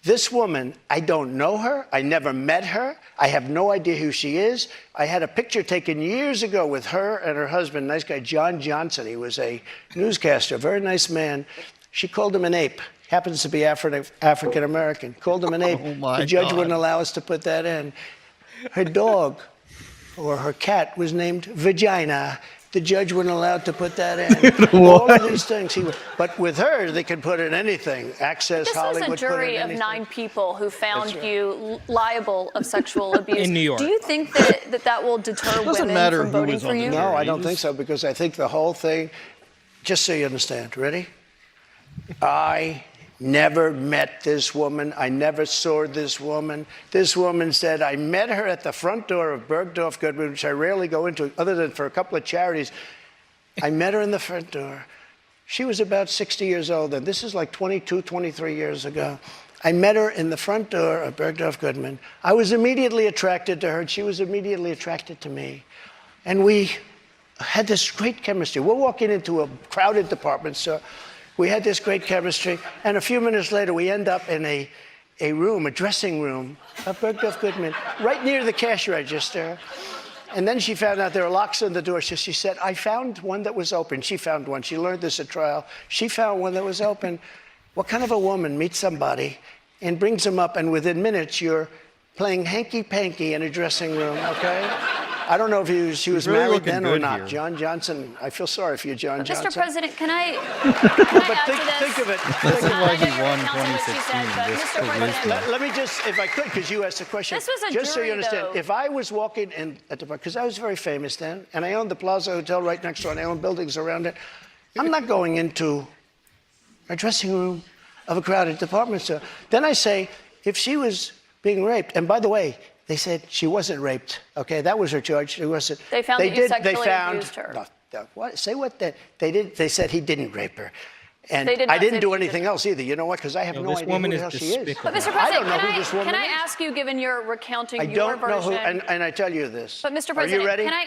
This woman, I don't know her. I never met her. I have no idea who she is. I had a picture taken years ago with her and her husband, nice guy, John Johnson. He was a newscaster, very nice man. She called him an ape. Happens to be African American. Called him an ape. Oh my the judge God. wouldn't allow us to put that in. Her dog or her cat was named Vagina. The judge wouldn't allow to put that in. All of these things. But with her, they could put in anything. Access, this Hollywood. This was a jury of 9 people who found you liable of sexual abuse. In New York. Do you think that will deter women from voting for you? No, I don't think so, because I think the whole thing, just so you understand, ready? I never met this woman. I never saw this woman. This woman said, I met her at the front door of Bergdorf Goodman, which I rarely go into, other than for a couple of charities. I met her in the front door. She was about 60 years old, and this is like 22, 23 years ago. I met her in the front door of Bergdorf Goodman. I was immediately attracted to her, and she was immediately attracted to me. And we had this great chemistry. We're walking into a crowded department store. We had this great chemistry, and a few minutes later, we end up in a room, a dressing room of Bergdorf Goodman, right near the cash register. And then she found out there were locks on the door. So she said, I found one that was open. She found one. She learned this at trial. She found one that was open. What kind of a woman meets somebody and brings them up, and within minutes, you're playing hanky-panky in a dressing room, okay? I don't know if she was really married then or not. Here. John Johnson, I feel sorry for you, John Johnson. Mr. President, can I think of it. This is why he won 2016. Let me just, if I could, because you asked the question. This was a just jury, so you understand, though. if I was walking in at the, because I was very famous then, and I owned the Plaza Hotel right next door, and I owned buildings around it, I'm not going into a dressing room of a crowded department store. Then I say, if she was being raped, and by the way, they said she wasn't raped. Okay, that was her charge. She wasn't. They found that you sexually abused her. What? Say what? They did. They said he didn't rape her, and I didn't do anything else either. You know what? Because I have no idea who the hell she is. But Mr. President, I don't know who this woman can I is. ask you, given your recounting I your don't know version? who, and I tell you this. But Mr. Are President, you ready? can I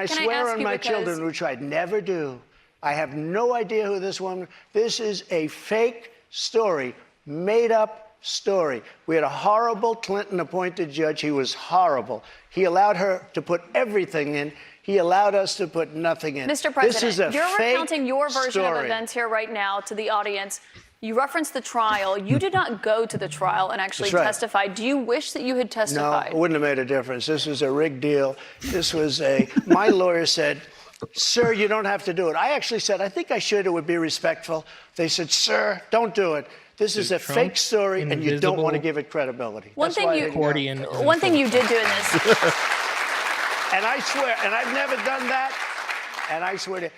swear ask on you my because children, which I'd never do. I have no idea who this woman. This is a fake story, made up story. We had a horrible Clinton-appointed judge. He was horrible. He allowed her to put everything in. He allowed us to put nothing in. Mr. President, this is a you're fake recounting your version story. of events here right now to the audience. You referenced the trial. You did not go to the trial and actually testify. Do you wish that you had testified? No, it wouldn't have made a difference. This was a rigged deal. This was my lawyer said, sir, you don't have to do it. I actually said, I think I should. It would be respectful. They said, sir, don't do it. This is a fake story, and you don't want to give it credibility. One thing you did do in this. And I swear, and I've never done that, and I swear to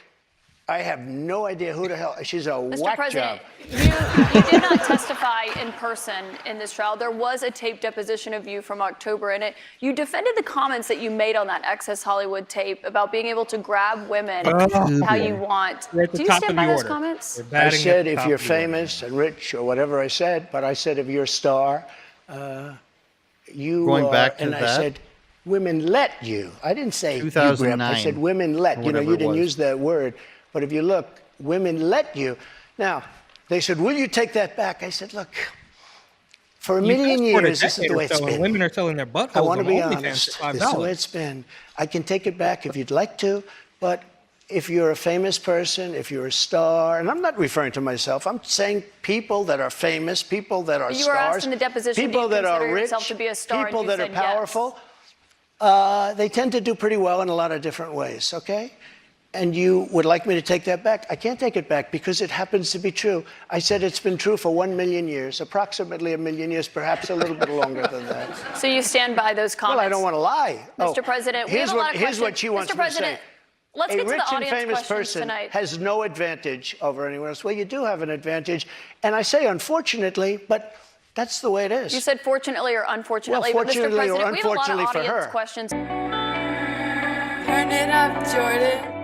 I have no idea who the hell. She's a whack job. Mr. President, you did not testify in person in this trial. There was a taped deposition of you from October in it. You defended the comments that you made on that Access Hollywood tape about being able to grab women how you want. Do you stand by those comments? I said if you're famous and rich or whatever I said, but I said if you're a star, you Going back to and that? I said women let you. I didn't say 2009, you grab. I said women let. You know, you didn't use that word. But if you look, women let you. Now, they said, will you take that back? I said, look, for a million years, this is the way it's been. Women are selling their buttholes. I want to be honest. This is the way it's been. I can take it back if you'd like to, but if you're a famous person, if you're a star, and I'm not referring to myself, I'm saying people that are famous, people that are you stars, were asked in the deposition, people that are rich, to be a star, people and you that are said yes. powerful, they tend to do pretty well in a lot of different ways, okay? And you would like me to take that back? I can't take it back because it happens to be true. I said it's been true for 1 million years, approximately 1 million years, perhaps a little bit longer than that. So you stand by those comments? Well, I don't want to lie. Mr. President, we have a lot of questions. Here's what she wants me to say. Let's get to the audience a rich and famous person tonight. has no advantage over anyone else. Well, you do have an advantage. And I say unfortunately, but that's the way it is. You said fortunately or unfortunately. Well, fortunately but Mr. President, or unfortunately we have a lot of for audience her. questions. Turn it up, Jordan.